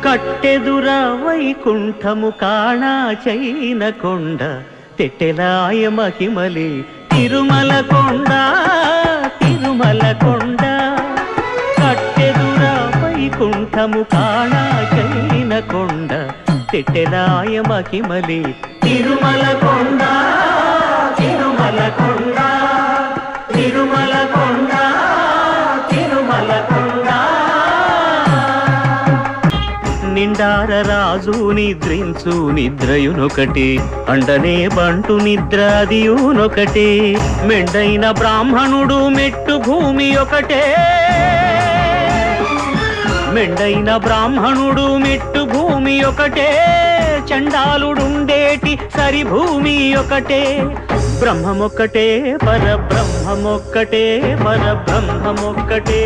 కట్టెదుర వైకుంఠము కాణా చైన కొండ తెట్టెలాయ మహిమలి తిరుమల కొండ తిరుమల కొండ కట్టెదుర వైకుంఠము కాణా చైన కొండ తెట్టెలాయ మహిమలి తిరుమల కొండ తిరుమల కొండ తిరుమల కొండ తిరుమల కొండ నిండార రాజు నిద్రించు నిద్రయునొకటే అండనే బంటు నిద్ర అదియునొకటే మెండైన బ్రాహ్మణుడు మెట్టు భూమి ఒకటే మెండైన బ్రాహ్మణుడు మెట్టు భూమి ఒకటే చండాలుడుండేటి సరి భూమి ఒకటే బ్రహ్మమొక్కటే పరబ్రహ్మమొక్కటే పరబ్రహ్మమొక్కటే